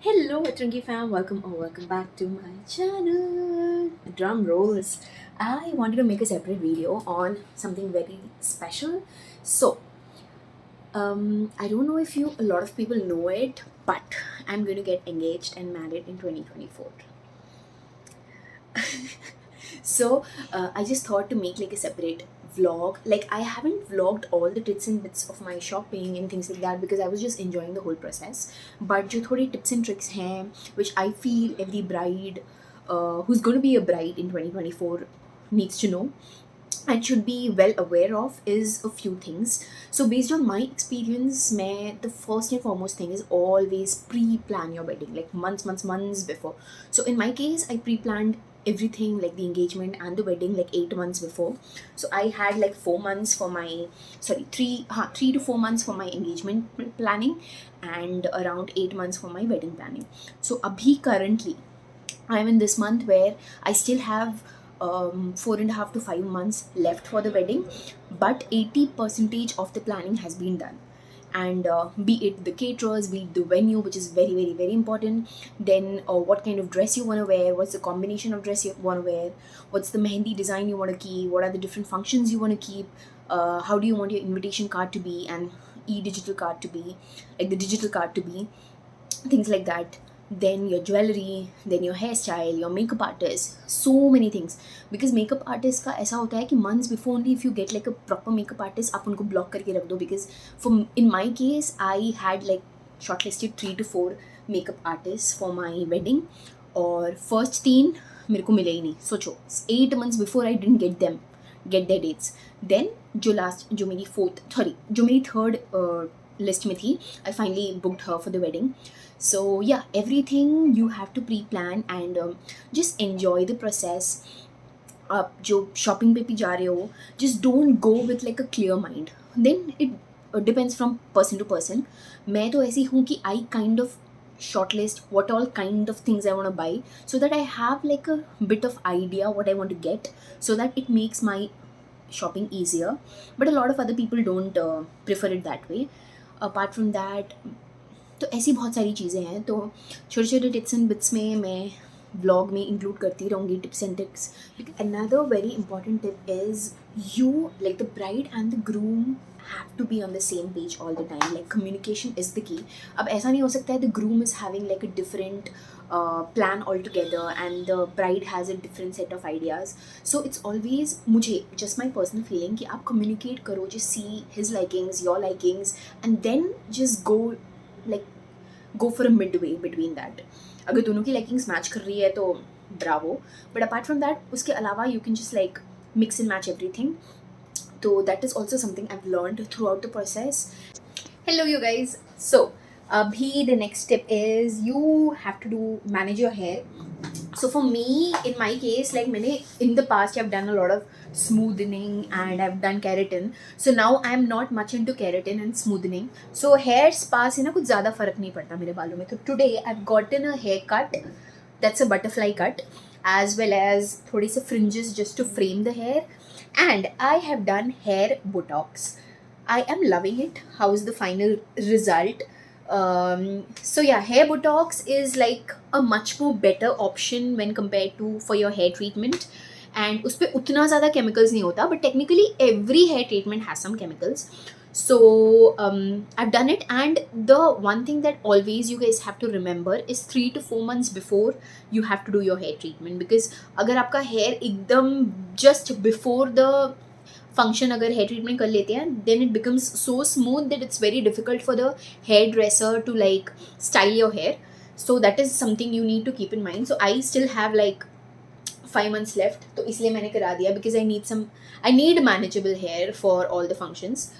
Hello, Atrungi fam. Welcome back to my channel. Drum rolls. I wanted to make a separate video on something very special. So, I don't know if a lot of people know it, but I'm going to get engaged and married in 2024. So I just thought to make like a separate vlog. Like I haven't vlogged all the tips and bits of my shopping and things like that because I was just enjoying the whole process. But जो थोड़ी tips and tricks हैं which I feel every bride who's going to be a bride in 2024 needs to know and should be well aware of is a few things. So based on my experience, the first and foremost thing is always pre-plan your wedding, like months before. So in my case, I pre-planned everything, like the engagement and the wedding, like 8 months before. So I had like 4 months for my, sorry, 3 to 4 months for my engagement planning and around 8 months for my wedding planning. So abhi currently I'm in this month where I still have 4.5 to 5 months left for the wedding, but 80% of the planning has been done. And be it the caterers, be it the venue, which is very, very, very important. Then, what kind of dress you want to wear, what's the combination of dress you want to wear, what's the mehendi design you want to keep, what are the different functions you want to keep, how do you want your invitation card to be, and e-digital card to be, like the digital card to be, things like that. Then your jewelry, then your hairstyle, your makeup artist, so many things. Because makeup artist का ऐसा होता है कि months before only if you get like a proper makeup artist आप उनको block करके रख दो. Because in my case I had like shortlisted 3 to 4 makeup artists for my wedding और first 3 मेरे को मिले ही नहीं. सोचो 8 months before I didn't get their dates. Then जो मेरी थर्ड list में थी, I finally booked her for the wedding. So yeah, everything you have to pre-plan and just enjoy the process. आप जो शॉपिंग पे भी जा रहे हो, just don't go with like a clear mind. Then it depends from person to person. मैं तो ऐसी हूँ कि I kind of shortlist what all kind of things I want to buy so that I have like a bit of idea what I want to get, so that it makes my shopping easier. But a lot of other people don't prefer it that way. Apart from that, तो ऐसी बहुत सारी चीज़ें हैं, तो छोटे छोटे tips and bits में मैं ब्लॉग में इंक्लूड करती रहूँगी tips and tricks. Another very important tip is you, like the bride and the groom, have to be on the same page all the time. Like communication is the key. अब ऐसा नहीं हो सकता है the groom is having like a different plan altogether and the bride has a different set of ideas. So it's always, मुझे just my personal feeling कि आप communicate करो, just see his likings, your likings, and then just go for a midway between that. अगर दोनों की likings match कर रही है तो bravo. But apart from that, उसके अलावा you can just like mix and match everything. So that is also something I've learned throughout the process. Hello you guys. So abhi the next step is you have to manage your hair. So for me, in my case, like in the past I've done a lot of smoothening and I've done keratin. So now I'm not much into keratin and smoothening. So hair spa से ना कुछ ज़्यादा फर्क नहीं पड़ता मेरे बालों में. तो today I've gotten a haircut that's a butterfly cut, as well as थोड़ी से fringes just to frame the hair, and I have done hair botox. I am loving it. How is the final result? So yeah, hair botox is like a much more better option when compared to for your hair treatment. And उस पर उतना ज़्यादा chemicals नहीं होता, but technically every hair treatment has some chemicals. So I've done it, and the one thing that always you guys have to remember is 3 to 4 months before you have to do your hair treatment. Because अगर आपका hair एकदम just before the function अगर hair treatment कर लेते हैं, then it becomes so smooth that it's very difficult for the hair dresser to like style your hair. So that is something you need to keep in mind. So I still have like 5 months left, तो इसलिए मैंने करा दिया because I need manageable hair for all the functions.